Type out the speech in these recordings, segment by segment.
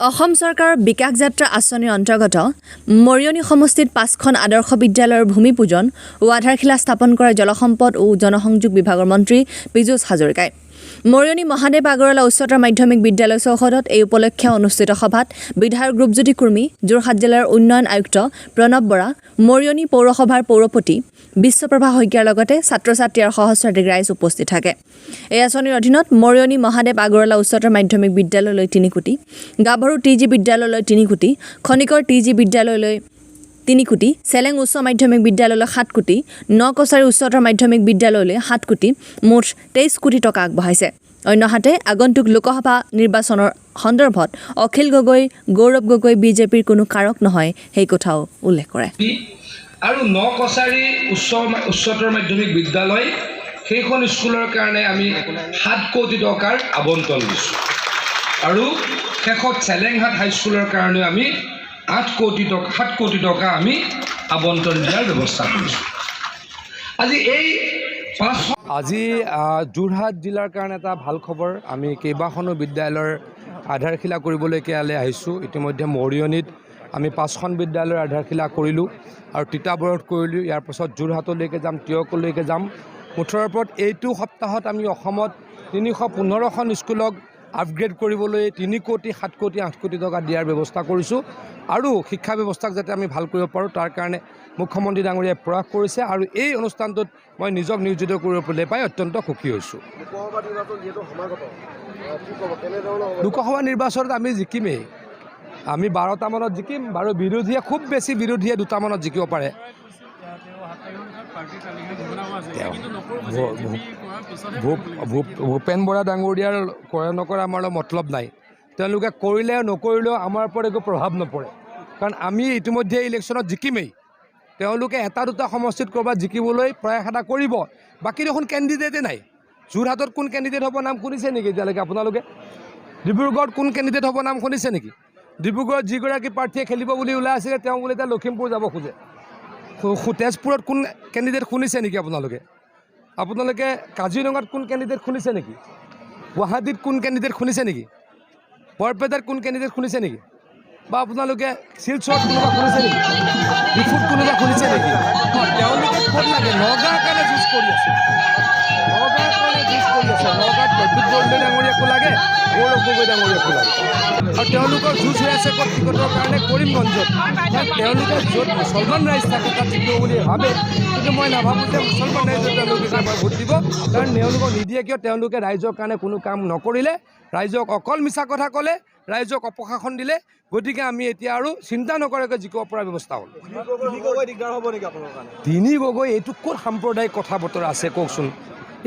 অসম চৰকাৰৰ বিকাশ যাত্ৰা আঁচনিৰ অন্তৰ্গত মৰিয়নি সমষ্টিত 5খন আদৰ্শ বিদ্যালয়ৰ ভূমি পূজন ও আধাৰশিলা স্থাপন কৰা জলসম্পদ ও জনসংযোগ বিভাগৰ মন্ত্ৰী পীযুষ হাজৰিকাই মৰিয়নি মহাদেৱ আগৰৱালা উচ্চতৰ মাধ্যমিক বিদ্যালয় চৌহদত এই উপলক্ষে অনুষ্ঠিত সভাত বিধায়ক ৰূপজ্যোতি কুৰ্মী, যোৰহাট জিলাৰ উন্নয়ন আয়ুক্ত প্ৰণৱ বৰা, মৰিয়নি পৌৰসভাৰ পৌৰপতি বিশ্বপ্ৰভা শইকীয়াৰ লগতে ছাত্ৰ-ছাত্ৰী আৰু সহস্ৰাধিক ৰাইজ উপস্থিত থাকে। এই আঁচনিৰ অধীনত মৰিয়নি মহাদেৱ আগৰৱালা উচ্চতৰ মাধ্যমিক বিদ্যালয়লৈ 3 কোটি, গাভৰু টিজি বিদ্যালয়লৈ 3 কোটি, খনিকৰ টিজি বিদ্যালয়লৈ 3 কোটি, চেলেং উচ্চ মাধ্যমিক বিদ্যালয়লৈ 7 কোটি, নকছাৰী উচ্চতৰ মাধ্যমিক বিদ্যালয়লৈ 7 কোটি, মুঠ 23 কোটি টকা আগবঢ়াইছে। অন্যহাতে আগন্তুক লোকসভা নিৰ্বাচনৰ সন্দৰ্ভত অখিল গগৈ, গৌৰৱ গগৈ বিজেপিৰ কোনো কাৰক নহয় সেই কথাও উল্লেখ কৰে। আৰু নকছাৰী উচ্চতৰ মাধ্যমিক বিদ্যালয় সেইখন স্কুলৰ কাৰণে আমি 7 কোটি টকাৰ আবণ্টন দিছোঁ আৰু শেষত চেলেংহাট হাইস্কুলৰ কাৰণে আমি 7 কোটি টকা আমি আবণ্টন দিয়াৰ ব্যৱস্থা কৰিছোঁ। আজি যোৰহাট জিলাৰ কাৰণে এটা ভাল খবৰ। আমি কেইবাখনো বিদ্যালয়ৰ আধাৰশিলা কৰিবলৈকে ইয়ালৈ আহিছোঁ। ইতিমধ্যে মৰিয়নিত আমি 5খন বিদ্যালয়ৰ আধাৰশিলা কৰিলোঁ আৰু তিতাবৰত কৰিলোঁ। ইয়াৰ পাছত যোৰহাটলৈকে যাম, তিয়কলৈকে যাম। মুঠৰ ওপৰত এইটো সপ্তাহত আমি অসমত 315খন স্কুলক আপগ্ৰেড কৰিবলৈ 3 কোটি, 7 কোটি, 8 কোটি টকা দিয়াৰ ব্যৱস্থা কৰিছোঁ আৰু শিক্ষা ব্যৱস্থাক যাতে আমি ভাল কৰিব পাৰোঁ তাৰ কাৰণে মুখ্যমন্ত্ৰী ডাঙৰীয়াই প্ৰয়াস কৰিছে আৰু এই অনুষ্ঠানটোত মই নিজক নিয়োজিত কৰিবলৈ পাই অত্যন্ত সুখী হৈছোঁ। লোকসভা নিৰ্বাচনত আমি জিকিমেই। আমি 12টা মানত জিকিম বাৰু। বিৰোধীয়ে খুব বেছি বিৰোধীয়ে 2টা মানত জিকিব পাৰে। ভূপেন বৰা ডাঙৰীয়াৰ কৰে নকৰে আমাৰ লগত মতলব নাই। তেওঁলোকে কৰিলেও নকৰিলেও আমাৰ ওপৰত একো প্ৰভাৱ নপৰে, কাৰণ আমি ইতিমধ্যে ইলেকশ্যনত জিকিমেই। তেওঁলোকে 1-2টা সমষ্টিত ক'ৰবাত জিকিবলৈ প্ৰয়াস এটা কৰিব। বাকী দেখোন কেণ্ডিডেটেই নাই। যোৰহাটত কোন কেণ্ডিডেট হ'ব নাম শুনিছে নেকি এতিয়ালৈকে আপোনালোকে? ডিব্ৰুগড়ত কোন কেণ্ডিডেট হ'ব নাম শুনিছে নেকি? ডিব্ৰুগড়ত যিগৰাকী প্ৰাৰ্থীয়ে খেলিব বুলি ওলাই আছিলে তেওঁ বোলে এতিয়া লখিমপুৰ যাব খোজে। তেজপুৰত কোন কেণ্ডিডেট শুনিছে নেকি আপোনালোকে? কাজিৰঙাত কোন কেণ্ডিডেট শুনিছে নেকি? গুৱাহাটীত কোন কেণ্ডিডেট শুনিছে নেকি? বৰপেটাত কোন কেণ্ডিডেট শুনিছে নেকি? বা আপোনালোকে শিলচৰত কোনোবা শুনিছে নেকি? ডিফুত কোনোবা শুনিছে নেকি? তেওঁলোকে ক'ত লাগে? নগাঁৱৰ কাৰণে যুঁজ কৰি আছে। নগাঁৱত প্ৰদ্যুৎ বৰদলৈ ডাঙৰীয়াকো লাগে, গৌৰৱ গগৈ ডাঙৰীয়াকো লাগে। আৰু তেওঁলোকৰ যুঁজ হৈ আছে ক'ত টিকটৰ কাৰণে? কৰিমগঞ্জত। তেওঁলোকে য'ত মুছলমান ৰাইজ থাকে তাত জিকিব বুলি ভাবে, কিন্তু মই নাভাবোঁ যে মুছলমান ৰাইজক তেওঁলোকে ভোট দিব। কাৰণ তেওঁলোকক নিদিয়ে কিয়? তেওঁলোকে ৰাইজৰ কাৰণে কোনো কাম নকৰিলে, ৰাইজক অকল মিছা কথা ক'লে, ৰাইজক অপশাসন দিলে। গতিকে আমি এতিয়া আৰু চিন্তা নকৰাকৈ জিকিব পৰা ব্যৱস্থা হ'ল। 3 গগৈ এইটো ক'ত সাম্প্ৰদায়িক কথা বতৰা আছে কওকচোন?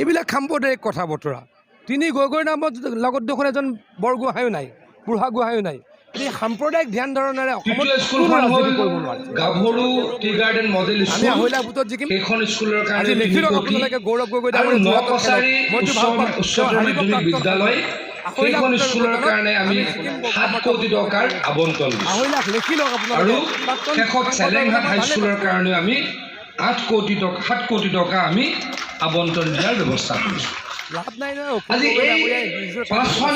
এইবিলাক সাম্প্ৰদায়িক কথা বতৰা। 3 গগৈৰ নামত লগত দেখোন এজন বৰগোহাঁইও নাই, বুঢ়াগোহাঁইও নাই। এই সাম্প্ৰদায়িক ধ্যান ধাৰণাৰে অসমত গাভৰু টি গাৰ্ডেন মডেল আমি আহিলা ভোটত জিকিম। আজি লিখি লওক আপোনালোকে গৌৰৱ গগৈ বিদ্যালয় সেইখন স্কুলৰ কাৰণে আমি 7 কোটি টকাৰ আবণ্টন দিছোঁ আৰু শেষত চেলেংহাট হাইস্কুলৰ কাৰণে আমি 7 কোটি টকা আমি আবণ্টন দিয়াৰ ব্যৱস্থা কৰিছোঁ। আজি এই 5খন